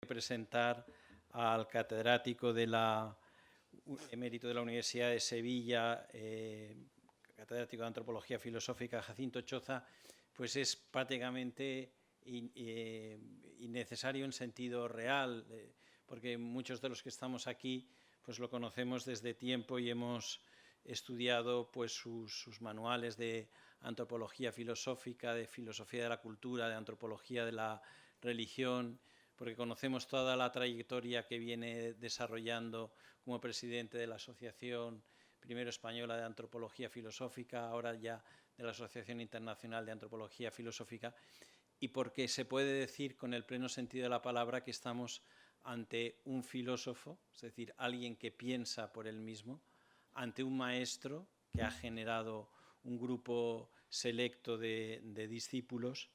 presentar al catedrático emérito de la Universidad de Sevilla, catedrático de Antropología Filosófica, Jacinto Choza, pues es prácticamente innecesario en sentido real, porque muchos de los que estamos aquí pues lo conocemos desde tiempo y hemos estudiado pues sus manuales de antropología filosófica, de filosofía de la cultura, de antropología de la religión, porque conocemos toda la trayectoria que viene desarrollando como presidente de la Asociación primero española de Antropología Filosófica, ahora ya de la Asociación Internacional de Antropología Filosófica, y porque se puede decir con el pleno sentido de la palabra que estamos ante un filósofo, es decir, alguien que piensa por él mismo, ante un maestro que ha generado un grupo selecto de discípulos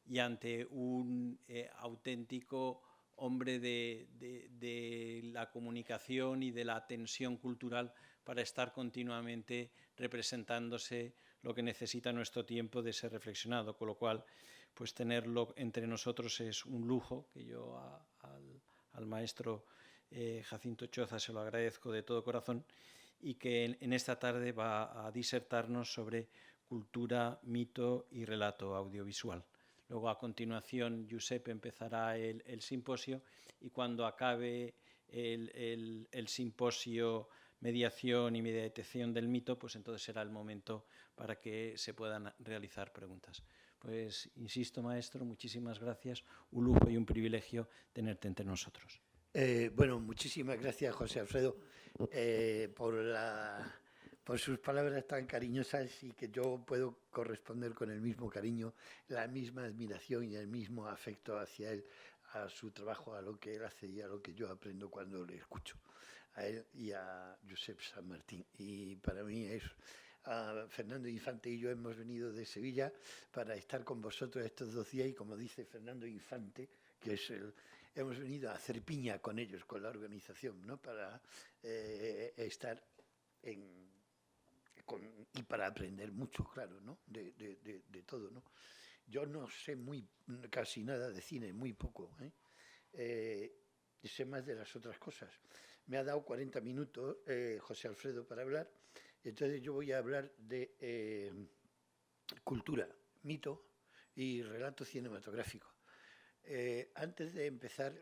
y ante un auténtico hombre de la comunicación y de la tensión cultural para estar continuamente representándose lo que necesita nuestro tiempo de ser reflexionado, con lo cual pues tenerlo entre nosotros es un lujo, que yo al maestro Jacinto Choza se lo agradezco de todo corazón, y que en esta tarde va a disertarnos sobre cultura, mito y relato audiovisual. Luego, a continuación, Josep empezará el simposio, y cuando acabe el simposio mediación y mediación del mito, pues entonces será el momento para que se puedan realizar preguntas. Pues, insisto, maestro, muchísimas gracias. Un lujo y un privilegio tenerte entre nosotros. Bueno, muchísimas gracias, José Alfredo, por sus palabras tan cariñosas, y que yo puedo corresponder con el mismo cariño, la misma admiración y el mismo afecto hacia él, a su trabajo, a lo que él hace y a lo que yo aprendo cuando le escucho, a él y a Josep San Martín. Y para mí es... Fernando Infante y yo hemos venido de Sevilla para estar con vosotros estos 2 días, y como dice Fernando Infante, que es hemos venido a hacer piña con ellos, con la organización, ¿no? Para estar y para aprender mucho, claro, ¿no? De todo, ¿no? Yo no sé casi nada de cine, muy poco, sé más de las otras cosas. Me ha dado 40 minutos José Alfredo para hablar, entonces yo voy a hablar de cultura, mito y relato cinematográfico. Antes de empezar,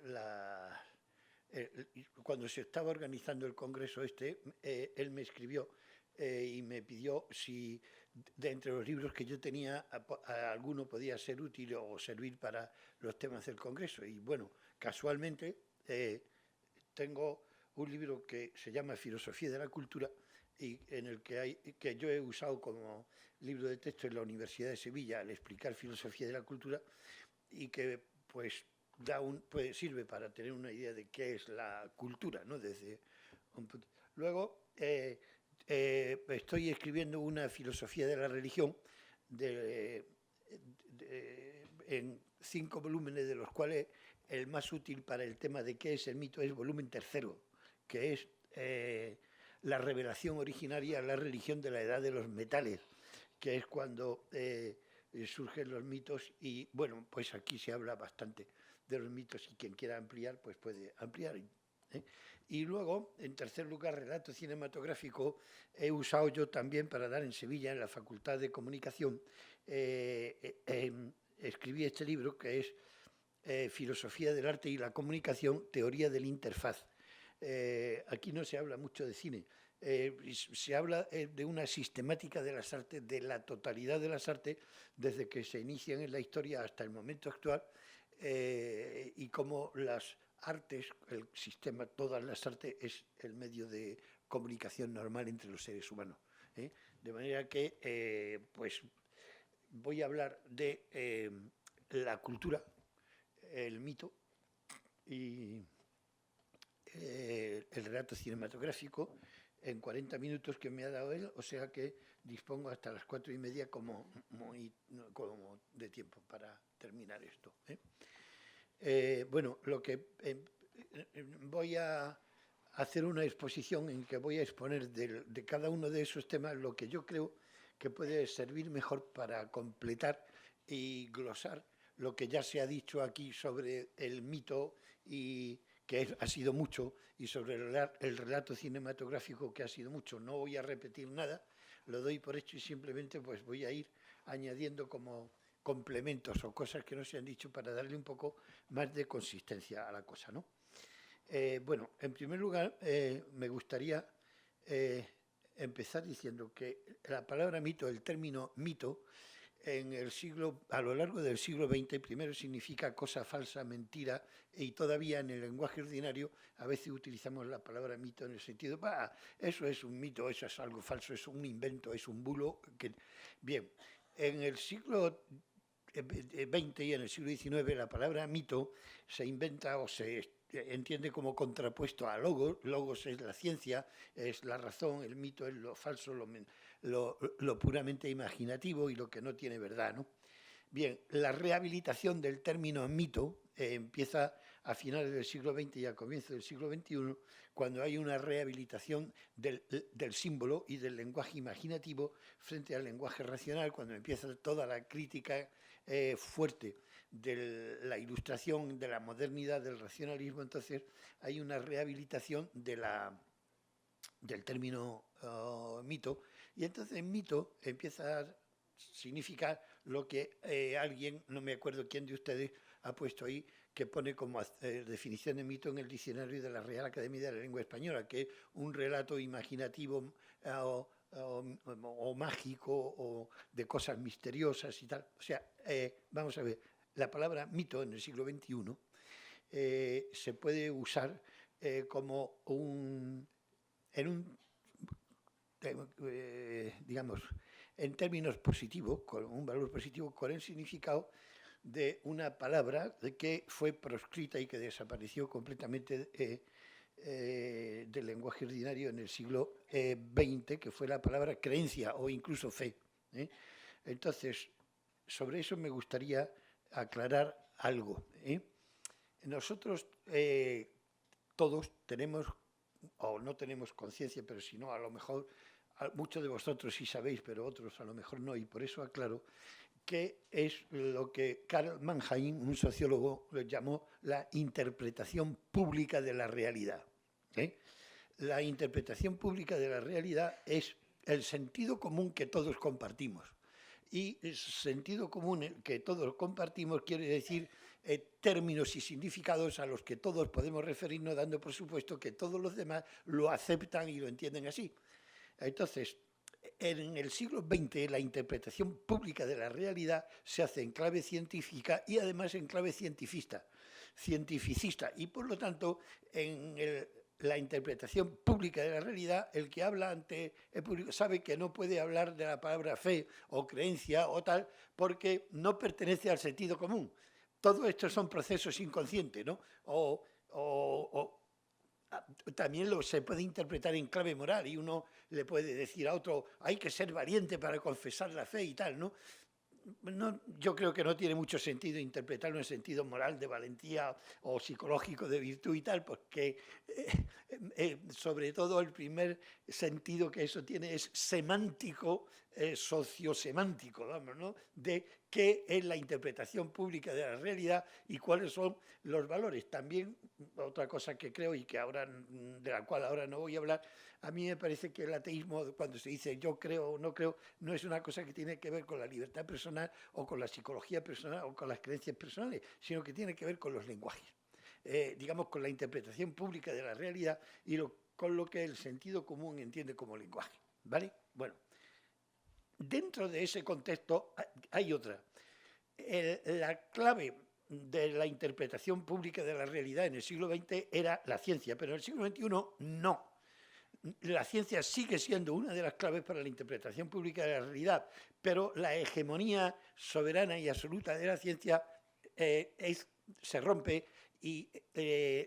cuando se estaba organizando el congreso él me escribió y me pidió si de entre los libros que yo tenía alguno podía ser útil o servir para los temas del congreso. Y bueno, casualmente tengo un libro que se llama Filosofía de la Cultura, y en el que yo he usado como libro de texto en la Universidad de Sevilla al explicar filosofía de la cultura, y que pues sirve para tener una idea de qué es la cultura, ¿no? Luego estoy escribiendo una filosofía de la religión en 5 volúmenes, de los cuales el más útil para el tema de qué es el mito es volumen 3, que es la revelación originaria a la religión de la edad de los metales, que es cuando surgen los mitos. Y bueno, pues aquí se habla bastante de los mitos, y quien quiera ampliar pues puede ampliar. Y luego, en tercer lugar, relato cinematográfico he usado yo también para dar en Sevilla, en la Facultad de Comunicación. Escribí este libro que es Filosofía del Arte y la Comunicación, teoría de la interfaz. Aquí no se habla mucho de cine, se habla de una sistemática de las artes, de la totalidad de las artes, desde que se inician en la historia hasta el momento actual, y cómo las artes, el sistema, todas las artes, es el medio de comunicación normal entre los seres humanos. De manera que, pues, voy a hablar de la cultura, el mito y el relato cinematográfico en 40 minutos que me ha dado él, o sea que dispongo hasta las 4:30 como de tiempo para terminar esto. Bueno, voy a hacer una exposición en que voy a exponer de cada uno de esos temas lo que yo creo que puede servir mejor para completar y glosar lo que ya se ha dicho aquí sobre el mito y que ha sido mucho, y sobre el relato cinematográfico, que ha sido mucho. No voy a repetir nada, lo doy por hecho y simplemente pues voy a ir añadiendo como complementos o cosas que no se han dicho para darle un poco más de consistencia a la cosa, ¿no? Bueno, en primer lugar, me gustaría empezar diciendo que la palabra mito, el término mito, a lo largo del siglo XX, primero significa cosa falsa, mentira, y todavía en el lenguaje ordinario a veces utilizamos la palabra mito en el sentido, eso es un mito, eso es algo falso, es un invento, es un bulo. Bien, en el siglo XX y en el siglo XIX la palabra mito se inventa o se entiende como contrapuesto a logos. Logos es la ciencia, es la razón, el mito es lo falso, lo puramente imaginativo y lo que no tiene verdad, ¿no? Bien, la rehabilitación del término mito empieza a finales del siglo XX y a comienzos del siglo XXI, cuando hay una rehabilitación del símbolo y del lenguaje imaginativo frente al lenguaje racional, cuando empieza toda la crítica fuerte de la ilustración, de la modernidad, del racionalismo. Entonces hay una rehabilitación del término mito, y entonces mito empieza a significar lo que alguien, no me acuerdo quién de ustedes, ha puesto ahí, que pone como definición de mito en el diccionario de la Real Academia de la Lengua Española, que es un relato imaginativo o mágico o de cosas misteriosas y tal. O sea, vamos a ver, la palabra mito en el siglo XXI se puede usar como digamos, en términos positivos, con un valor positivo, con el significado de una palabra que fue proscrita y que desapareció completamente del lenguaje ordinario en el siglo XX, que fue la palabra creencia o incluso fe. Entonces, sobre eso me gustaría aclarar algo. Nosotros todos tenemos, o no tenemos conciencia, pero si no, a lo mejor muchos de vosotros sí sabéis, pero otros a lo mejor no, y por eso aclaro que es lo que Karl Mannheim, un sociólogo, lo llamó la interpretación pública de la realidad. La interpretación pública de la realidad es el sentido común que todos compartimos. Y el sentido común que todos compartimos quiere decir términos y significados a los que todos podemos referirnos, dando por supuesto que todos los demás lo aceptan y lo entienden así. Entonces, en el siglo XX la interpretación pública de la realidad se hace en clave científica y además en clave cientificista, y por lo tanto en la interpretación pública de la realidad, el que habla ante el público sabe que no puede hablar de la palabra fe o creencia o tal, porque no pertenece al sentido común. Todo esto son procesos inconscientes, ¿no? También se puede interpretar en clave moral, y uno le puede decir a otro, hay que ser valiente para confesar la fe y tal, ¿no? Yo creo que no tiene mucho sentido interpretarlo en sentido moral de valentía o psicológico de virtud y tal, porque sobre todo el primer sentido que eso tiene es semántico, sociosemántico, vamos, ¿no? De qué es la interpretación pública de la realidad y cuáles son los valores. También otra cosa que creo y que ahora, de la cual ahora no voy a hablar, a mí me parece que el ateísmo, cuando se dice yo creo o no creo, no es una cosa que tiene que ver con la libertad personal o con la psicología personal o con las creencias personales, sino que tiene que ver con los lenguajes, digamos, con la interpretación pública de la realidad y con lo que el sentido común entiende como lenguaje, ¿vale? Bueno, dentro de ese contexto hay otra. La clave de la interpretación pública de la realidad en el siglo XX era la ciencia, pero en el siglo XXI no. La ciencia sigue siendo una de las claves para la interpretación pública de la realidad, pero la hegemonía soberana y absoluta de la ciencia se rompe y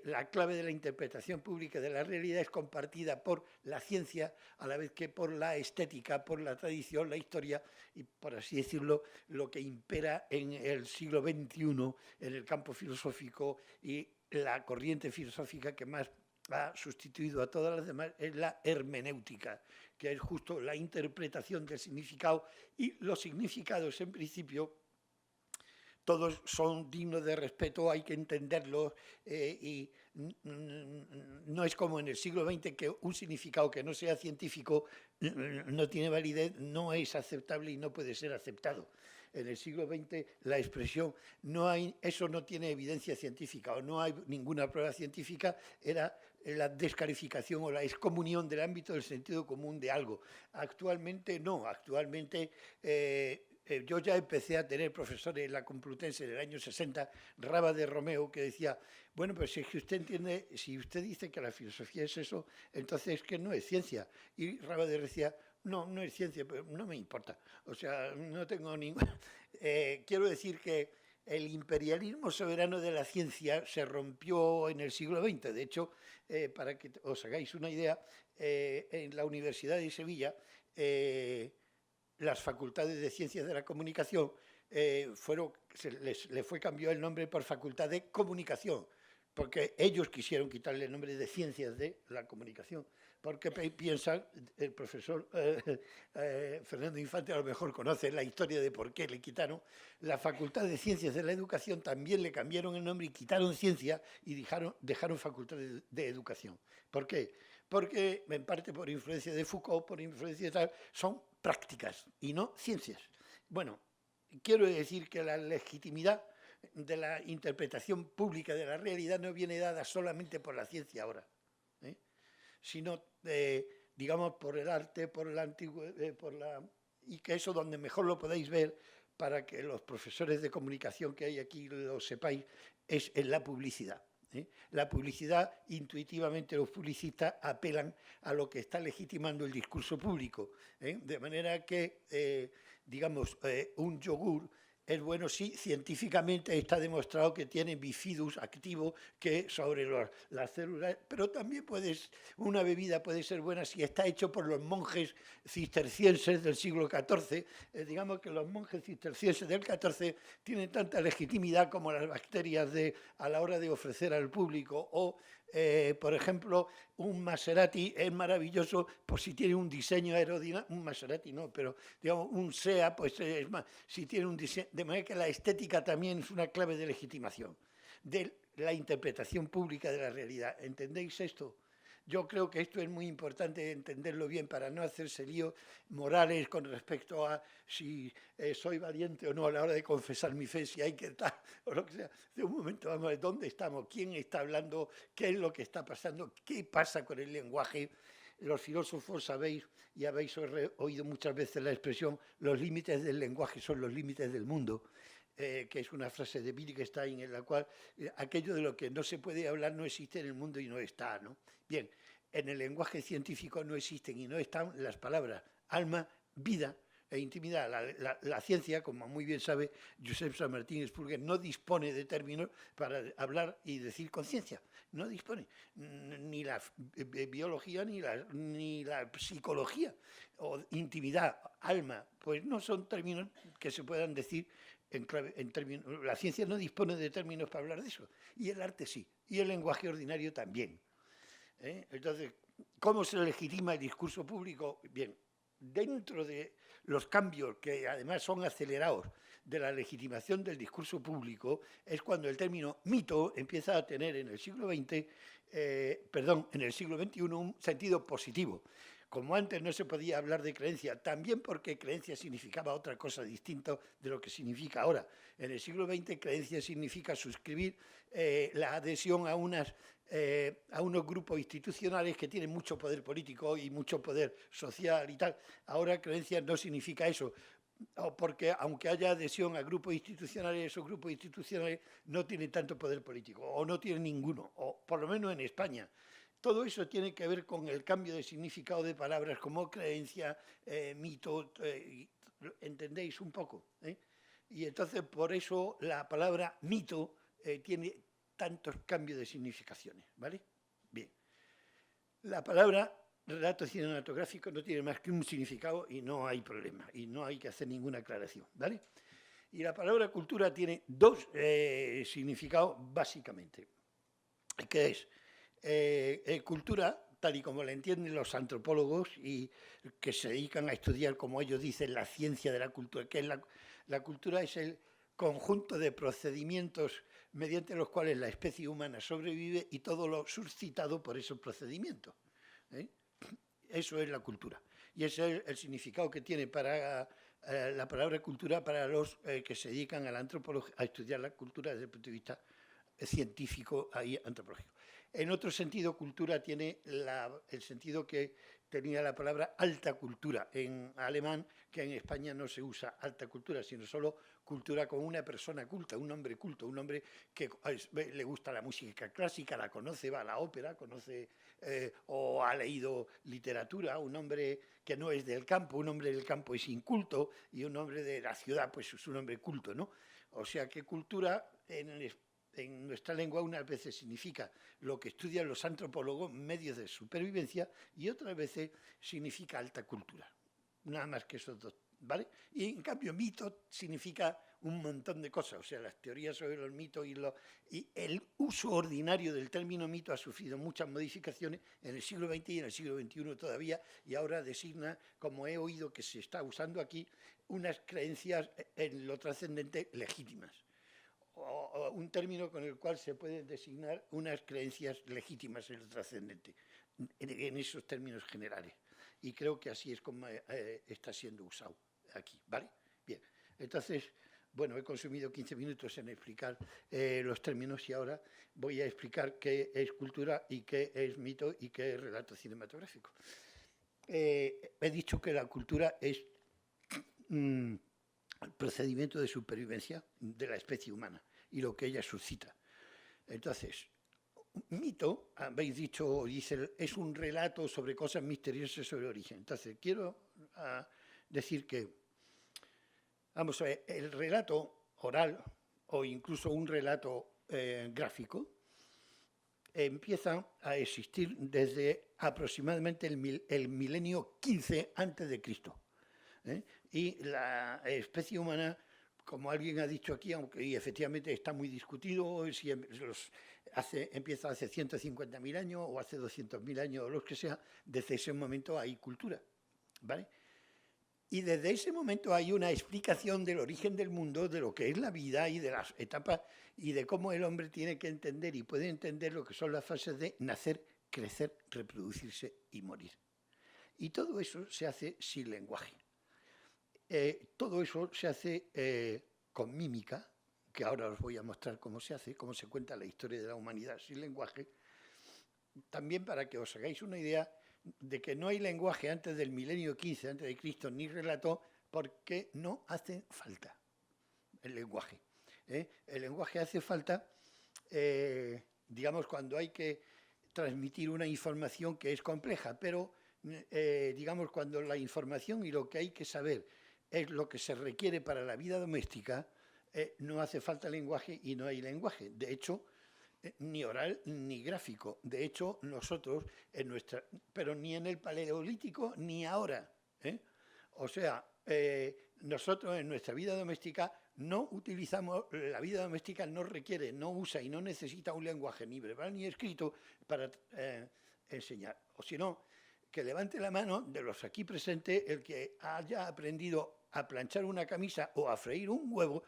la clave de la interpretación pública de la realidad es compartida por la ciencia, a la vez que por la estética, por la tradición, la historia y, por así decirlo, lo que impera en el siglo XXI en el campo filosófico, y la corriente filosófica que más ha sustituido a todas las demás es la hermenéutica, que es justo la interpretación del significado, y los significados en principio todos son dignos de respeto, hay que entenderlos y no es como en el siglo XX que un significado que no sea científico no tiene validez, no es aceptable y no puede ser aceptado. En el siglo XX la expresión eso no tiene evidencia científica o no hay ninguna prueba científica, era la descalificación o la excomunión del ámbito del sentido común de algo. Actualmente no, actualmente yo ya empecé a tener profesores en la Complutense en el año 60, Raba de Romeo, que decía, bueno, pues si es que usted entiende, si usted dice que la filosofía es eso, entonces es que no es ciencia. Y Raba de decía, no, no es ciencia, pero no me importa. O sea, no tengo ningún... quiero decir que el imperialismo soberano de la ciencia se rompió en el siglo XX. De hecho, para que os hagáis una idea, en la Universidad de Sevilla, las facultades de Ciencias de la Comunicación le fue cambiado el nombre por Facultad de Comunicación, porque ellos quisieron quitarle el nombre de Ciencias de la Comunicación, porque piensan, el profesor Fernando Infante a lo mejor conoce la historia de por qué le quitaron, la Facultad de Ciencias de la Educación también le cambiaron el nombre y quitaron Ciencia y dejaron Facultad de Educación. ¿Por qué? Porque en parte por influencia de Foucault, por influencia de tal, son prácticas y no ciencias. Bueno, quiero decir que la legitimidad de la interpretación pública de la realidad no viene dada solamente por la ciencia ahora, sino, digamos, por el arte, por el antiguo, y que eso donde mejor lo podéis ver para que los profesores de comunicación que hay aquí lo sepáis, es en la publicidad. La publicidad, intuitivamente los publicistas apelan a lo que está legitimando el discurso público, de manera que, digamos, un yogur es bueno si científicamente está demostrado que tiene bifidus activo que sobre las células, pero también una bebida puede ser buena si está hecho por los monjes cistercienses del siglo XIV. Digamos que los monjes cistercienses del XIV tienen tanta legitimidad como las bacterias a la hora de ofrecer al público. O, por ejemplo, un Maserati es maravilloso por si tiene un diseño aerodinámico, un Maserati no, pero digamos un SEA, pues es más, si tiene un diseño, de manera que la estética también es una clave de legitimación, de la interpretación pública de la realidad. ¿Entendéis esto? Yo creo que esto es muy importante entenderlo bien para no hacerse líos morales con respecto a si soy valiente o no a la hora de confesar mi fe, si hay que estar o lo que sea. De un momento vamos a ver dónde estamos, quién está hablando, qué es lo que está pasando, qué pasa con el lenguaje. Los filósofos sabéis y habéis oído muchas veces la expresión los límites del lenguaje son los límites del mundo. Que es una frase de Wittgenstein en la cual aquello de lo que no se puede hablar no existe en el mundo y no está, ¿no? Bien, en el lenguaje científico no existen y no están las palabras alma, vida e intimidad. La ciencia, como muy bien sabe Josep San Martín Spurger, no dispone de términos para hablar y decir conciencia. No dispone ni la biología ni la psicología o intimidad, alma, pues no son términos que se puedan decir en términos. La ciencia no dispone de términos para hablar de eso, y el arte sí, y el lenguaje ordinario también. Entonces, ¿cómo se legitima el discurso público? Bien, dentro de los cambios que además son acelerados de la legitimación del discurso público, es cuando el término mito empieza a tener en el siglo XX, en el siglo XXI un sentido positivo. Como antes no se podía hablar de creencia, también porque creencia significaba otra cosa distinta de lo que significa ahora. En el siglo XX creencia significa suscribir la adhesión a unos grupos institucionales que tienen mucho poder político y mucho poder social y tal. Ahora creencia no significa eso, porque aunque haya adhesión a grupos institucionales, esos grupos institucionales no tienen tanto poder político, o no tienen ninguno, o por lo menos en España. Todo eso tiene que ver con el cambio de significado de palabras como creencia, mito, ¿entendéis un poco? Y entonces por eso la palabra mito tiene tantos cambios de significaciones, ¿vale? Bien. La palabra relato cinematográfico no tiene más que un significado y no hay problema, y no hay que hacer ninguna aclaración, ¿vale? Y la palabra cultura tiene dos significados básicamente, que es cultura, tal y como la entienden los antropólogos y que se dedican a estudiar, como ellos dicen, la ciencia de la cultura, que es la cultura es conjunto de procedimientos mediante los cuales la especie humana sobrevive y todo lo suscitado por esos procedimientos. Eso es la cultura. Y ese es el significado que tiene para la palabra cultura para los que se dedican a la antropología, a estudiar la cultura desde el punto de vista científico y antropológico. En otro sentido, cultura tiene el sentido que tenía la palabra alta cultura en alemán, que en España no se usa alta cultura, sino solo cultura como una persona culta, un hombre culto, un hombre que le gusta la música clásica, la conoce, va a la ópera, conoce o ha leído literatura, un hombre que no es del campo, un hombre del campo es inculto y un hombre de la ciudad pues es un hombre culto, ¿no? O sea que cultura en nuestra lengua unas veces significa lo que estudian los antropólogos, medios de supervivencia, y otras veces significa alta cultura. Nada más que esos dos, ¿vale? Y en cambio mito significa un montón de cosas, o sea, las teorías sobre los mitos y el uso ordinario del término mito ha sufrido muchas modificaciones en el siglo XX y en el siglo XXI todavía, y ahora designa, como he oído que se está usando aquí, unas creencias en lo trascendente legítimas. O un término con el cual se pueden designar unas creencias legítimas en lo trascendente, en esos términos generales. Y creo que así es como está siendo usado aquí, ¿vale? Bien, entonces, bueno, he consumido 15 minutos en explicar los términos y ahora voy a explicar qué es cultura y qué es mito y qué es relato cinematográfico. He dicho que la cultura es el procedimiento de supervivencia de la especie humana y lo que ella suscita. Entonces, mito, habéis dicho, dice, es un relato sobre cosas misteriosas sobre el origen. Entonces, quiero decir que, vamos a ver, el relato oral o incluso un relato gráfico empieza a existir desde aproximadamente el milenio 15 antes de Cristo. Y la especie humana, como alguien ha dicho aquí, aunque y efectivamente está muy discutido, si empieza hace 150.000 años o hace 200.000 años o los que sea, desde ese momento hay cultura, ¿vale? Y desde ese momento hay una explicación del origen del mundo, de lo que es la vida y de las etapas y de cómo el hombre tiene que entender y puede entender lo que son las fases de nacer, crecer, reproducirse y morir. Y todo eso se hace sin lenguaje. Todo eso se hace con mímica, que ahora os voy a mostrar cómo se hace, cómo se cuenta la historia de la humanidad sin lenguaje, también para que os hagáis una idea de que no hay lenguaje antes del milenio 15 antes de Cristo ni relato, porque no hace falta el lenguaje. El lenguaje hace falta, digamos, cuando hay que transmitir una información que es compleja, pero digamos, cuando la información y lo que hay que saber es lo que se requiere para la vida doméstica, no hace falta lenguaje y no hay lenguaje. De hecho, ni oral ni gráfico. De hecho, nosotros, pero ni en el Paleolítico ni ahora. O sea, nosotros en nuestra vida doméstica no utilizamos, la vida doméstica no requiere, no usa y no necesita un lenguaje ni verbal ni escrito para enseñar. O si no, que levante la mano de los aquí presentes el que haya aprendido a planchar una camisa o a freír un huevo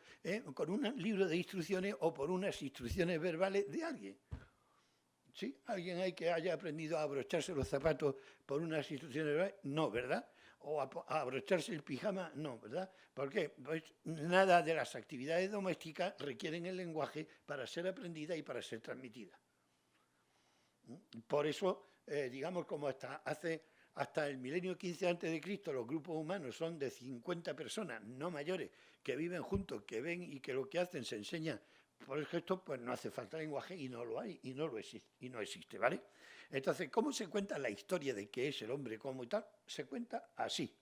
con un libro de instrucciones o por unas instrucciones verbales de alguien. ¿Sí? ¿Alguien hay que haya aprendido a abrocharse los zapatos por unas instrucciones verbales? No, ¿verdad? ¿O a abrocharse el pijama? No, ¿verdad? ¿Por qué? Pues nada de las actividades domésticas requieren el lenguaje para ser aprendida y para ser transmitida. Por eso, digamos, como hasta el milenio 15 a.C., los grupos humanos son de 50 personas, no mayores, que viven juntos, que ven y que lo que hacen se enseña por el gesto, pues no hace falta lenguaje y no lo hay, y no existe, ¿vale? Entonces, ¿cómo se cuenta la historia de qué es el hombre, cómo y tal? Se cuenta así.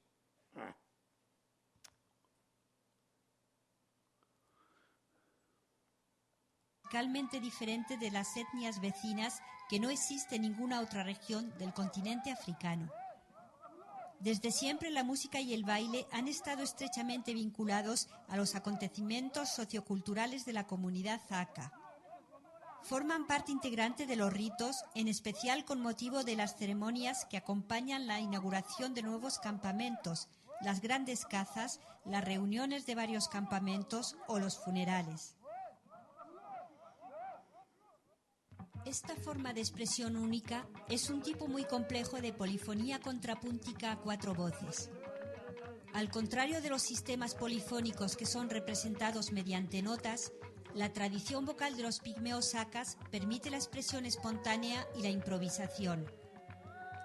Radicalmente diferente de las etnias vecinas que no existe en ninguna otra región del continente africano. Desde siempre la música y el baile han estado estrechamente vinculados a los acontecimientos socioculturales de la comunidad Aka. Forman parte integrante de los ritos, en especial con motivo de las ceremonias que acompañan la inauguración de nuevos campamentos, las grandes cazas, las reuniones de varios campamentos o los funerales. Esta forma de expresión única es un tipo muy complejo de polifonía contrapúntica a 4 voces. Al contrario de los sistemas polifónicos que son representados mediante notas, la tradición vocal de los pigmeos sacas permite la expresión espontánea y la improvisación.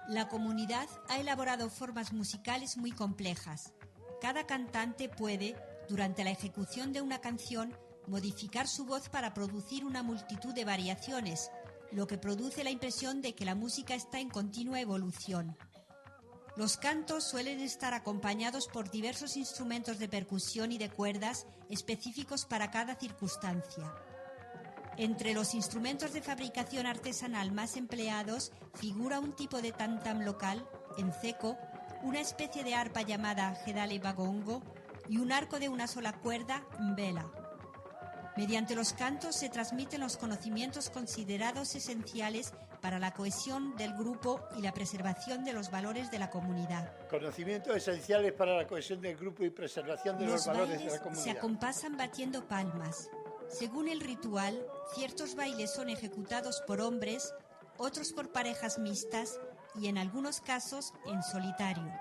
La comunidad ha elaborado formas musicales muy complejas. Cada cantante puede, durante la ejecución de una canción, modificar su voz para producir una multitud de variaciones, lo que produce la impresión de que la música está en continua evolución. Los cantos suelen estar acompañados por diversos instrumentos de percusión y de cuerdas específicos para cada circunstancia. Entre los instrumentos de fabricación artesanal más empleados figura un tipo de tam-tam local, en ceco, una especie de arpa llamada jedale bagongo y un arco de una sola cuerda, mbela. Mediante los cantos se transmiten los conocimientos considerados esenciales para la cohesión del grupo y la preservación de los valores de la comunidad. Conocimientos esenciales para la cohesión del grupo y preservación de los valores de la Los comunidad. bailes se acompasan batiendo palmas. Según el ritual, ciertos bailes son ejecutados por hombres, otros por parejas mixtas y en algunos casos en solitario.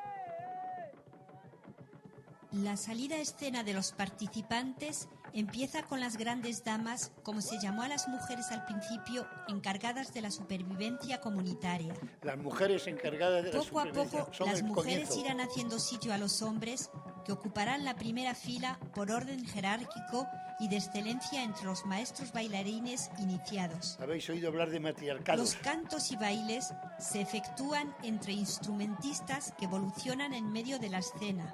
La salida a escena de los participantes empieza con las grandes damas, como se llamó a las mujeres al principio, encargadas de la supervivencia comunitaria. Las mujeres encargadas de la Poco a supervivencia poco, son las el mujeres comienzo. irán haciendo sitio a los hombres, que ocuparán la primera fila por orden jerárquico y de excelencia entre los maestros bailarines iniciados. Habéis oído hablar de matriarcados. Los cantos y bailes se efectúan entre instrumentistas que evolucionan en medio de la escena.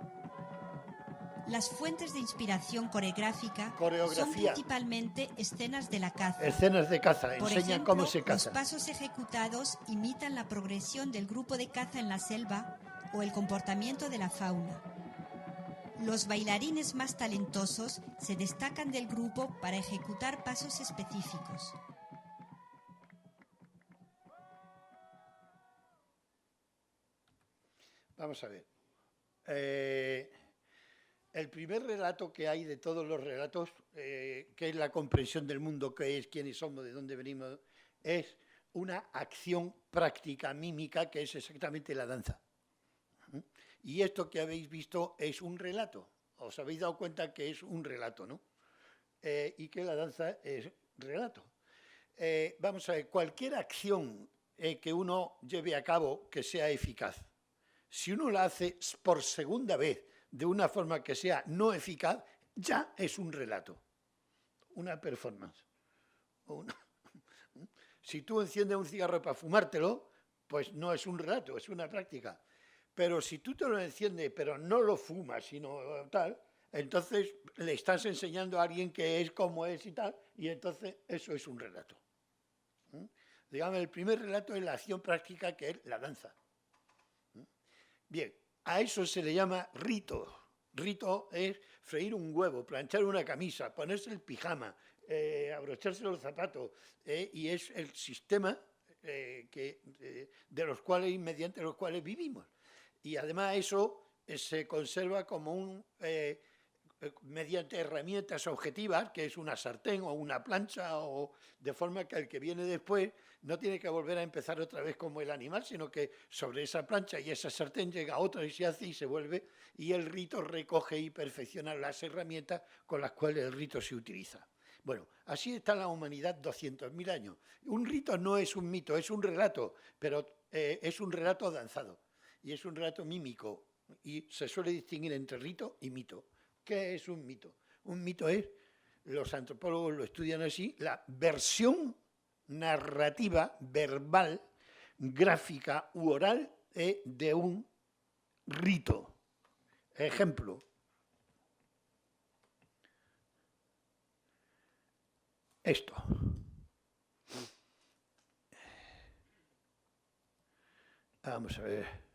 Las fuentes de inspiración coreográfica son Coreografía. principalmente escenas de la caza. Escenas de caza, Por enseñan ejemplo, cómo se los caza. pasos ejecutados imitan la progresión del grupo de caza en la selva o el comportamiento de la fauna. Los bailarines más talentosos se destacan del grupo para ejecutar pasos específicos. Vamos a ver. El primer relato que hay de todos los relatos, que es la comprensión del mundo, qué es, quiénes somos, de dónde venimos, es una acción práctica, mímica, que es exactamente la danza. Y esto que habéis visto es un relato. Os habéis dado cuenta que es un relato, ¿no? Y que la danza es relato. Vamos a ver, cualquier acción que uno lleve a cabo que sea eficaz, si uno la hace por segunda vez de una forma que sea no eficaz, ya es un relato, una performance. Si tú enciendes un cigarro para fumártelo, pues no es un relato, es una práctica. Pero si tú te lo enciendes, pero no lo fumas, sino tal, entonces le estás enseñando a alguien que es como es y tal, y entonces eso es un relato. Digamos, el primer relato es la acción práctica, que es la danza. Bien, a eso se le llama rito. Rito es freír un huevo, planchar una camisa, ponerse el pijama, abrocharse los zapatos, y es el sistema de los cuales, mediante los cuales vivimos. Y además eso se conserva como mediante herramientas objetivas, que es una sartén o una plancha, o de forma que el que viene después no tiene que volver a empezar otra vez como el animal, sino que sobre esa plancha y esa sartén llega otra y se hace y se vuelve, y el rito recoge y perfecciona las herramientas con las cuales el rito se utiliza. Bueno, así está la humanidad 200.000 años. Un rito no es un mito, es un relato, pero es un relato danzado y es un relato mímico, y se suele distinguir entre rito y mito. ¿Qué es un mito? Un mito es, los antropólogos lo estudian así, la versión narrativa, verbal, gráfica u oral de un rito. Ejemplo. Esto. Vamos a ver.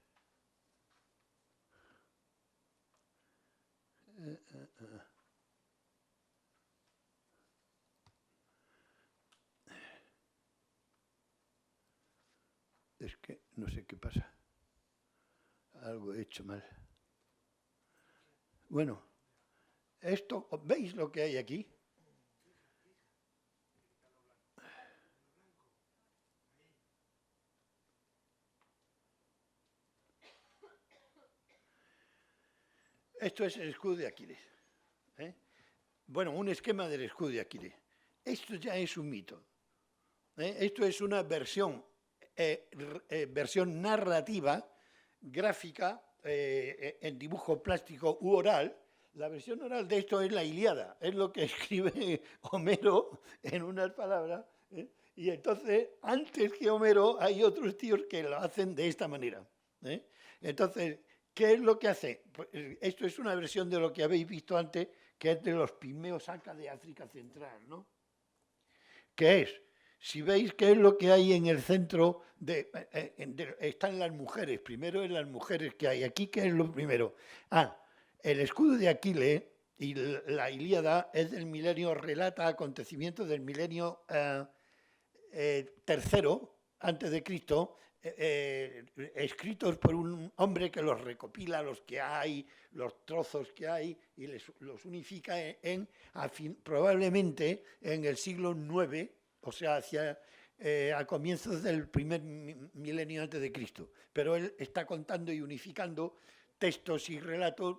Es que no sé qué pasa. Algo he hecho mal. Bueno, esto, ¿veis lo que hay aquí? Esto es el escudo de Aquiles. ¿Eh? Bueno, un esquema del escudo de Aquiles. Esto ya es un mito. Esto es una versión narrativa, gráfica, en dibujo plástico u oral. La versión oral de esto es la Ilíada, es lo que escribe Homero en unas palabras. Y entonces, antes que Homero, hay otros tíos que lo hacen de esta manera. Entonces, ¿qué es lo que hace? Pues, esto es una versión de lo que habéis visto antes, que es de los pigmeos Aka de África Central, ¿no? ¿Qué es? Si veis qué es lo que hay en el centro, están las mujeres, primero en las mujeres que hay. Aquí, ¿qué es lo primero? El escudo de Aquiles y la Ilíada es del milenio, relata acontecimientos del milenio tercero, antes de Cristo, escritos por un hombre que los recopila, los que hay, los trozos que hay, y los unifica probablemente en el siglo IX, o sea, a comienzos del primer milenio antes de Cristo. Pero él está contando y unificando textos y relatos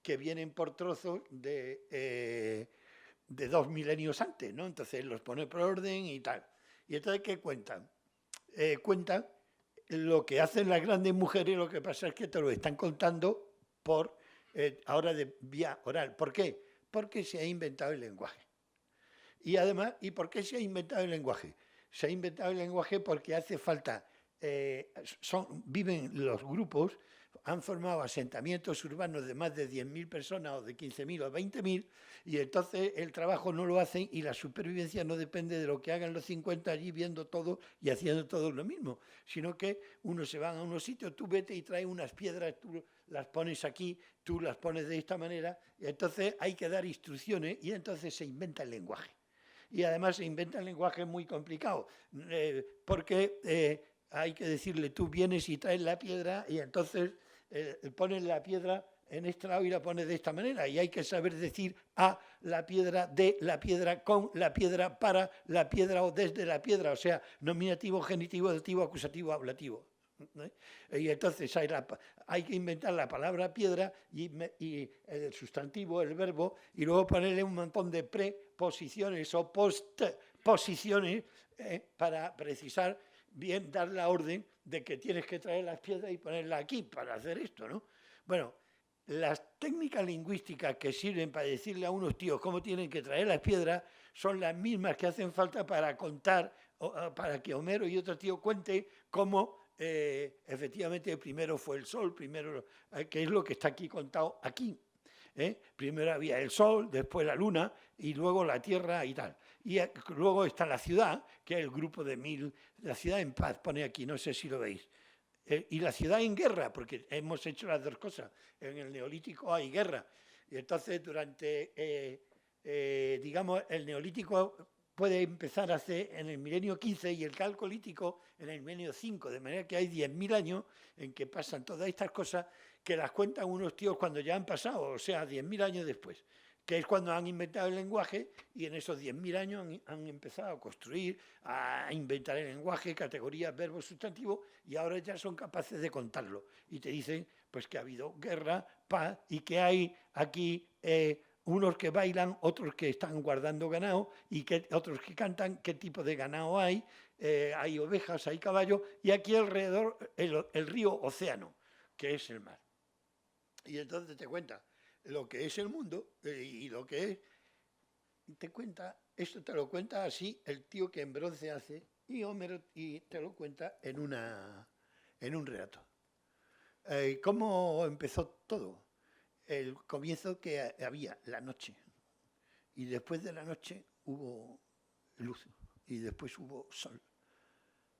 que vienen por trozos de 2 milenios antes, ¿no? Entonces los pone por orden y tal. ¿Y entonces qué cuentan? Cuentan lo que hacen las grandes mujeres, lo que pasa es que te lo están contando ahora de vía oral. ¿Por qué? Porque se ha inventado el lenguaje. Y además, ¿y por qué se ha inventado el lenguaje? Se ha inventado el lenguaje porque hace falta, viven los grupos, han formado asentamientos urbanos de más de 10.000 personas o de 15.000 o 20.000, y entonces el trabajo no lo hacen y la supervivencia no depende de lo que hagan los 50 allí viendo todo y haciendo todo lo mismo, sino que unos se van a unos sitios, tú vete y traes unas piedras, tú las pones aquí, tú las pones de esta manera, y entonces hay que dar instrucciones y entonces se inventa el lenguaje. Y además se inventa el lenguaje muy complicado, porque hay que decirle, tú vienes y traes la piedra y entonces pones la piedra en este lado y la pones de esta manera. Y hay que saber decir a la piedra, de la piedra, con la piedra, para la piedra o desde la piedra. O sea, nominativo, genitivo, dativo, acusativo, ablativo. Y entonces hay que inventar la palabra piedra y el sustantivo, el verbo, y luego ponerle un montón de preposiciones o postposiciones para precisar bien, dar la orden de que tienes que traer las piedras y ponerlas aquí para hacer esto, ¿no? Bueno, las técnicas lingüísticas que sirven para decirle a unos tíos cómo tienen que traer las piedras son las mismas que hacen falta para contar, para que Homero y otro tío cuente cómo efectivamente primero fue el sol, primero, que es lo que está aquí contado aquí. Primero había el sol, después la luna y luego la tierra y tal. Y luego está la ciudad, que es el grupo de 1000, la ciudad en paz, pone aquí, no sé si lo veis. Y la ciudad en guerra, porque hemos hecho las dos cosas. En el Neolítico hay guerra. Y entonces durante, digamos, el Neolítico puede empezar en el milenio 15 y el Calcolítico en el milenio 5, de manera que hay 10.000 años en que pasan todas estas cosas que las cuentan unos tíos cuando ya han pasado, o sea, 10.000 años después, que es cuando han inventado el lenguaje y en esos 10.000 años han empezado a construir, a inventar el lenguaje, categorías, verbos, sustantivos, y ahora ya son capaces de contarlo. Y te dicen pues que ha habido guerra, paz, y que hay aquí unos que bailan, otros que están guardando ganado, y otros que cantan, qué tipo de ganado hay ovejas, hay caballos, y aquí alrededor el río océano, que es el mar. Y entonces te cuenta lo que es el mundo y lo que es, te cuenta, esto te lo cuenta así el tío que en bronce hace, y Homero y te lo cuenta en un relato. ¿Cómo empezó todo? El comienzo que había la noche, y después de la noche hubo luz, y después hubo sol,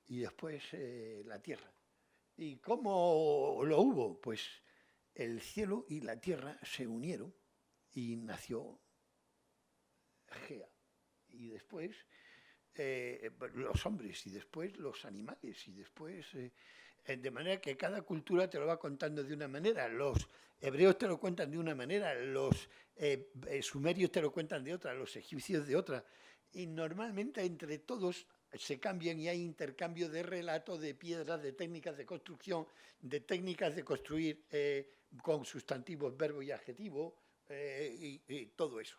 y después la tierra. ¿Y cómo lo hubo? Pues el cielo y la tierra se unieron y nació Gea. Y después los hombres y después los animales y después... de manera que cada cultura te lo va contando de una manera. Los hebreos te lo cuentan de una manera, los sumerios te lo cuentan de otra, los egipcios de otra. Y normalmente entre todos se cambian y hay intercambio de relatos, de piedras, de técnicas de construcción, de técnicas de construir con sustantivos, verbo y adjetivo, y todo eso.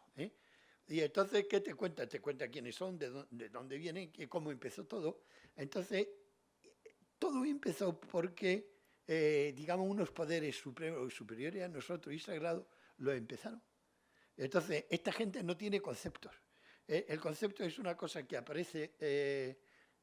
Y entonces, ¿qué te cuenta? Te cuenta quiénes son, de dónde vienen, cómo empezó todo. Entonces, todo empezó porque, digamos, unos poderes supremos, superiores a nosotros y sagrados lo empezaron. Entonces, esta gente no tiene conceptos. El concepto es una cosa que aparece,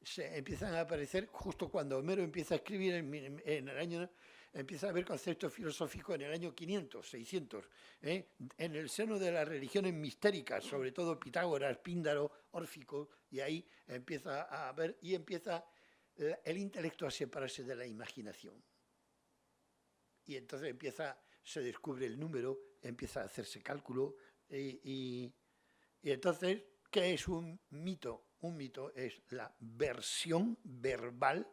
se empiezan a aparecer justo cuando Homero empieza a escribir en el año... Empieza a haber conceptos filosóficos en el año 500, 600, en el seno de las religiones mistéricas, sobre todo Pitágoras, Píndaro, Órfico, y ahí empieza a haber, y empieza el intelecto a separarse de la imaginación. Y entonces se descubre el número, empieza a hacerse cálculo, y entonces, ¿qué es un mito? Un mito es la versión verbal,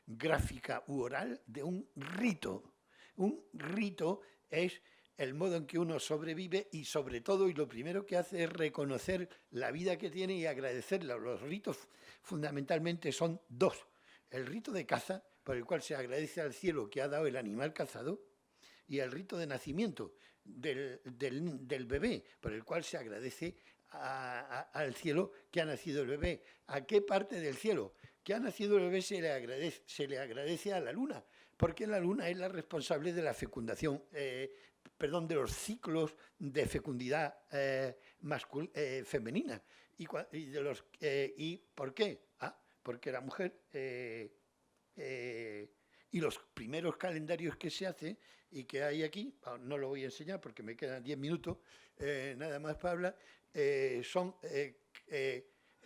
gráfica u oral de un rito. Un rito es el modo en que uno sobrevive y sobre todo, y lo primero que hace es reconocer la vida que tiene y agradecerla. Los ritos fundamentalmente son dos. El rito de caza, por el cual se agradece al cielo que ha dado el animal cazado, y el rito de nacimiento del bebé, por el cual se agradece al cielo que ha nacido el bebé. ¿A qué parte del cielo que ha nacido el bebé se le agradece a la luna? Porque la luna es la responsable de la fecundación, de los ciclos de fecundidad femenina. ¿Y por qué? Porque la mujer... y los primeros calendarios que se hacen y que hay aquí, no lo voy a enseñar porque me quedan 10 minutos, nada más para hablar, son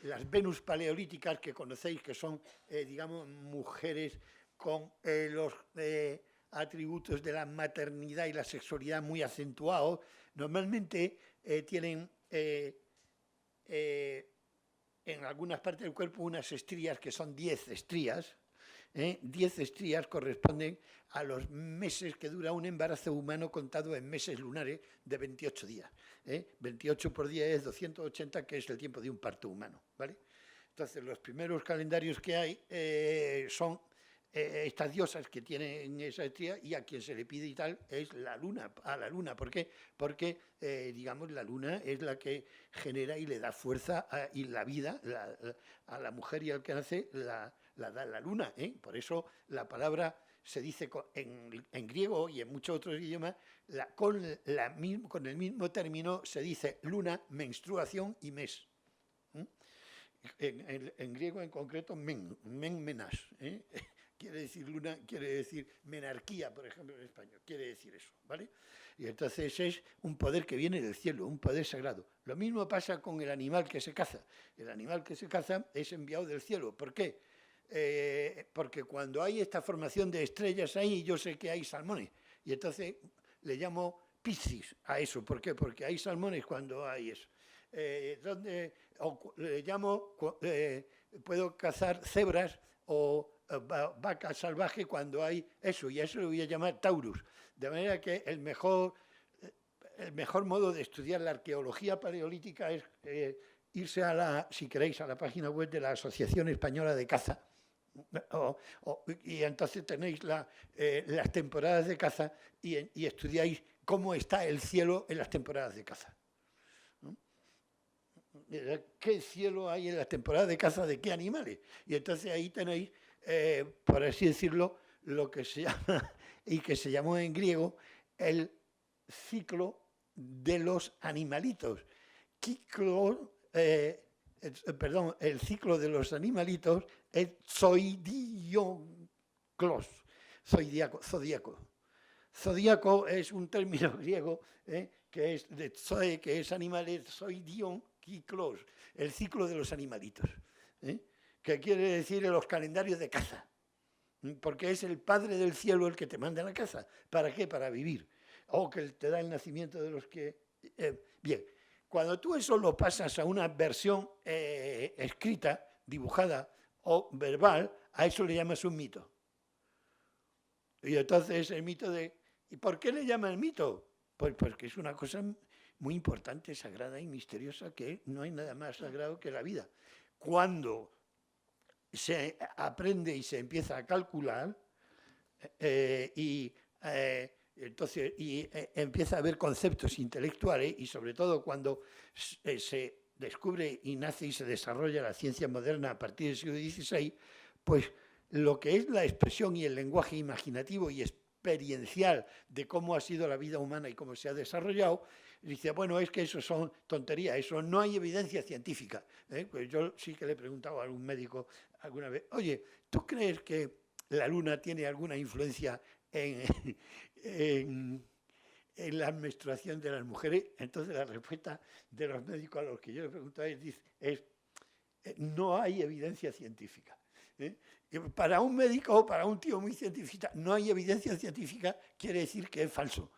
las Venus paleolíticas que conocéis, que son, digamos, mujeres con los atributos de la maternidad y la sexualidad muy acentuados. Normalmente tienen en algunas partes del cuerpo unas estrías que son 10 estrías. 10 estrías corresponden a los meses que dura un embarazo humano contado en meses lunares de 28 días. 28 por día es 280, que es el tiempo de un parto humano, ¿vale? Entonces, los primeros calendarios que hay son estas diosas que tienen esa estría, y a quien se le pide y tal es la luna, a la luna. ¿Por qué? Porque, digamos, la luna es la que genera y le da fuerza y la vida a la mujer, y al que nace la da la luna. Por eso la palabra se dice en griego y en muchos otros idiomas, con el mismo término se dice luna, menstruación y mes. En griego en concreto, menas. Quiere decir luna, quiere decir menarquía, por ejemplo, en español. Quiere decir eso, ¿vale? Y entonces es un poder que viene del cielo, un poder sagrado. Lo mismo pasa con el animal que se caza. El animal que se caza es enviado del cielo. ¿Por qué? Porque cuando hay esta formación de estrellas ahí, yo sé que hay salmones. Y entonces le llamo Piscis a eso. ¿Por qué? Porque hay salmones cuando hay eso. Le llamo, puedo cazar cebras o vaca salvaje cuando hay eso, y a eso le voy a llamar Taurus. De manera que el mejor modo de estudiar la arqueología paleolítica es irse si queréis, a la página web de la Asociación Española de Caza. Y entonces tenéis las temporadas de caza y estudiáis cómo está el cielo en las temporadas de caza. ¿Qué cielo hay en las temporadas de caza de qué animales? Y entonces ahí tenéis, por así decirlo, lo que se llama, y que se llamó en griego, el ciclo de los animalitos. El ciclo de los animalitos es zoidioklos, zodíaco. Zodíaco es un término griego que es de zoe, que es animales, zoidion, kiklos, el ciclo de los animalitos, que quiere decir en los calendarios de caza, porque es el Padre del cielo el que te manda a la caza. ¿Para qué? Para vivir, o que te da el nacimiento de los que... Bien, cuando tú eso lo pasas a una versión escrita, dibujada o verbal, a eso le llamas un mito. Y entonces el mito ¿y por qué le llama el mito? Pues porque es una cosa muy importante, sagrada y misteriosa, que no hay nada más sagrado que la vida. Cuando se aprende y se empieza a calcular entonces empieza a haber conceptos intelectuales y sobre todo cuando se descubre y nace y se desarrolla la ciencia moderna a partir del siglo XVI, pues lo que es la expresión y el lenguaje imaginativo y experiencial de cómo ha sido la vida humana y cómo se ha desarrollado, dice, bueno, es que eso son tonterías, eso no hay evidencia científica. Pues yo sí que le he preguntado a algún médico alguna vez, oye, ¿tú crees que la luna tiene alguna influencia en la menstruación de las mujeres? Entonces la respuesta de los médicos a los que yo le pregunto es no hay evidencia científica. Para un médico o para un tío muy científico, no hay evidencia científica, quiere decir que es falso.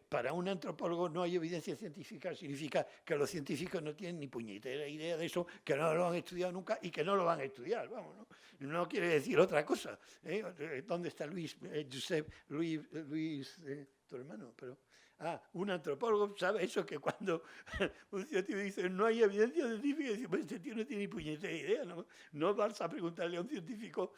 Para un antropólogo no hay evidencia científica, significa que los científicos no tienen ni puñetera idea de eso, que no lo han estudiado nunca y que no lo van a estudiar, vamos, no quiere decir otra cosa. ¿Dónde está Luis, tu hermano? Un antropólogo sabe eso, que cuando un científico dice no hay evidencia científica, dice, pues este tío no tiene ni puñetera idea, no vas a preguntarle a un científico,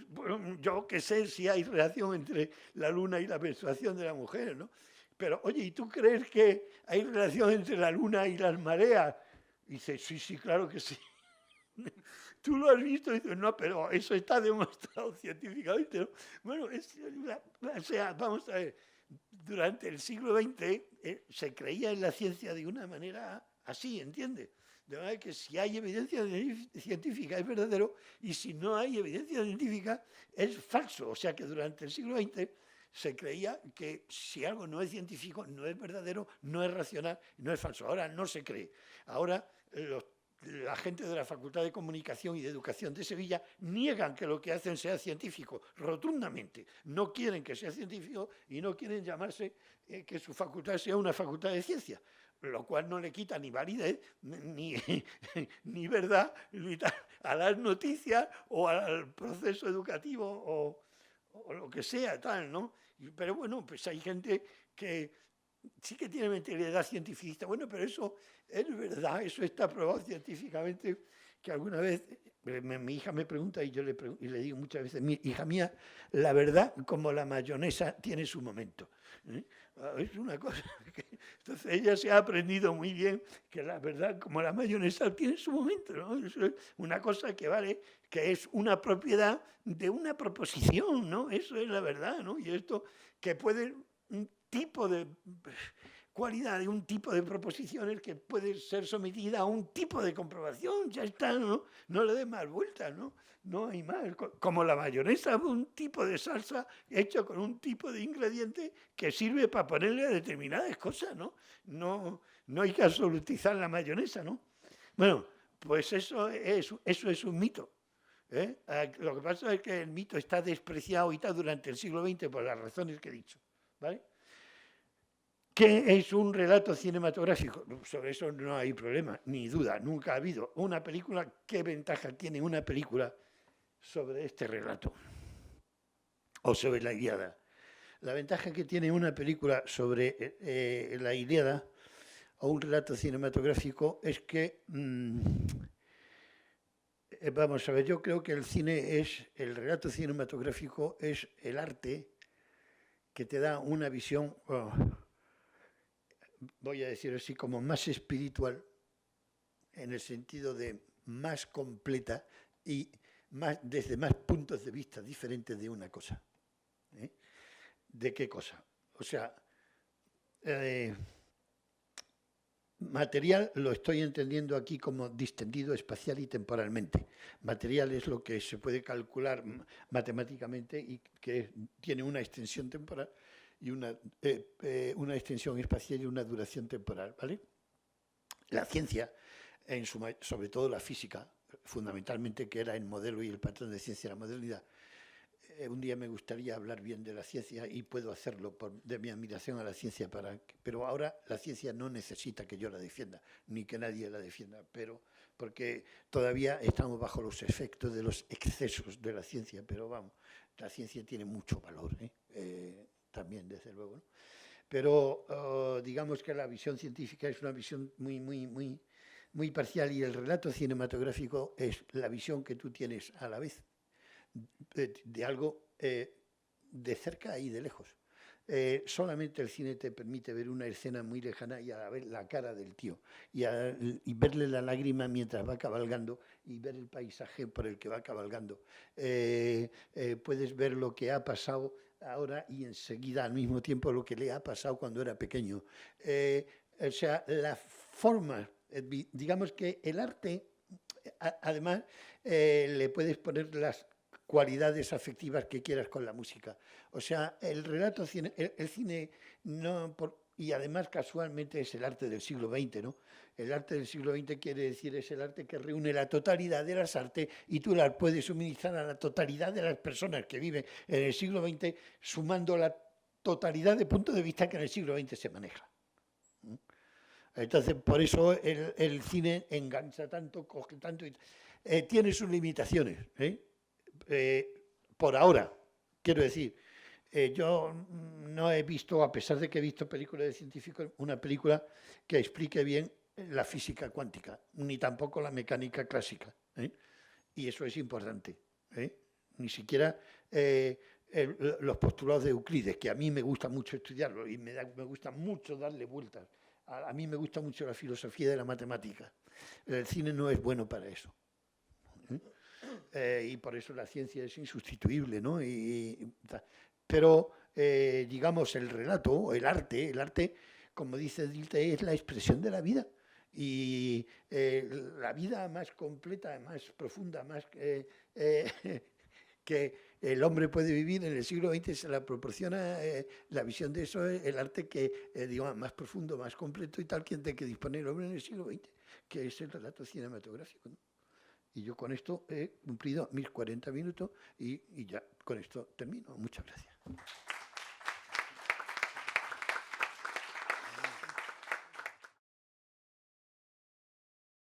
bueno, yo que sé si hay relación entre la luna y la menstruación de la mujer, ¿no? Pero, oye, ¿y tú crees que hay relación entre la luna y las mareas? Y dice, sí, claro que sí. ¿Tú lo has visto? Y dices, no, pero eso está demostrado científicamente, ¿no? Bueno, o sea, vamos a ver, durante el siglo XX se creía en la ciencia de una manera así, ¿entiendes? De manera que si hay evidencia científica es verdadero y si no hay evidencia científica es falso. O sea que durante el siglo XX se creía que si algo no es científico, no es verdadero, no es racional, no es falso. Ahora no se cree. Ahora la gente de la Facultad de Comunicación y de Educación de Sevilla niegan que lo que hacen sea científico, rotundamente. No quieren que sea científico y no quieren llamarse que su facultad sea una facultad de ciencia, lo cual no le quita ni validez, ni verdad a las noticias o al proceso educativo o lo que sea, tal, ¿no? Pero bueno, pues hay gente que sí que tiene mentalidad científica. Bueno, pero eso es verdad, eso está probado científicamente, que alguna vez mi hija me pregunta y yo le digo muchas veces, hija mía, la verdad como la mayonesa tiene su momento. Es una cosa que, entonces ella se ha aprendido muy bien que la verdad como la mayonesa tiene su momento, ¿no? Eso es una cosa que vale, que es una propiedad de una proposición, ¿no? Eso es la verdad, ¿no? Y esto que puede un tipo de cualidad de un tipo de proposiciones que puede ser sometida a un tipo de comprobación, ya está, ¿no? No le dé más vueltas, ¿no? No hay más. Como la mayonesa, un tipo de salsa hecho con un tipo de ingrediente que sirve para ponerle a determinadas cosas, ¿no? No hay que absolutizar la mayonesa, ¿no? Bueno, pues eso es un mito. Lo que pasa es que el mito está despreciado y tal durante el siglo XX por las razones que he dicho, ¿vale? ¿Qué es un relato cinematográfico? Sobre eso no hay problema, ni duda, nunca ha habido. Una película, ¿qué ventaja tiene una película sobre este relato? O sobre la Ilíada. La ventaja que tiene una película sobre la Ilíada o un relato cinematográfico es que, vamos a ver, yo creo que el relato cinematográfico es el arte que te da una visión... voy a decir así, como más espiritual, en el sentido de más completa y desde más puntos de vista diferentes de una cosa. ¿De qué cosa? O sea, material lo estoy entendiendo aquí como distendido espacial y temporalmente. Material es lo que se puede calcular matemáticamente y que tiene una extensión temporal y una extensión espacial y una duración temporal, ¿vale? La ciencia, sobre todo la física, fundamentalmente, que era el modelo y el patrón de ciencia de la modernidad. Un día me gustaría hablar bien de la ciencia y puedo hacerlo de mi admiración a la ciencia, pero ahora la ciencia no necesita que yo la defienda, ni que nadie la defienda, pero porque todavía estamos bajo los efectos de los excesos de la ciencia, pero vamos, la ciencia tiene mucho valor, también, desde luego, ¿no? Pero digamos que la visión científica es una visión muy parcial, y el relato cinematográfico es la visión que tú tienes a la vez de algo de cerca y de lejos. Solamente el cine te permite ver una escena muy lejana y a la vez la cara del tío y verle la lágrima mientras va cabalgando y ver el paisaje por el que va cabalgando. Puedes ver lo que ha pasado ahora y enseguida al mismo tiempo lo que le ha pasado cuando era pequeño. O sea, la forma, digamos que el arte, además, le puedes poner las cualidades afectivas que quieras con la música. O sea, el relato, el cine, no y además casualmente es el arte del siglo XX, ¿no? El arte del siglo XX quiere decir, es el arte que reúne la totalidad de las artes y tú las puedes suministrar a la totalidad de las personas que viven en el siglo XX, sumando la totalidad de puntos de vista que en el siglo XX se maneja. Entonces, por eso el cine engancha tanto, coge tanto, tiene sus limitaciones, por ahora, quiero decir. Yo no he visto, a pesar de que he visto películas de científicos, una película que explique bien la física cuántica, ni tampoco la mecánica clásica. Y eso es importante. Ni siquiera los postulados de Euclides, que a mí me gusta mucho estudiarlo y me gusta mucho darle vueltas. A mí me gusta mucho la filosofía de la matemática. El cine no es bueno para eso. Y por eso la ciencia es insustituible, ¿no? Pero, digamos, el relato, el arte, como dice Dilthey, es la expresión de la vida. Y la vida más completa, más profunda, más que el hombre puede vivir en el siglo XX se la proporciona la visión de eso, el arte que, digamos, más profundo, más completo y tal, de que dispone el hombre en el siglo XX, que es el relato cinematográfico, ¿no? Y yo con esto he cumplido mis 40 minutos y ya con esto termino. Muchas gracias.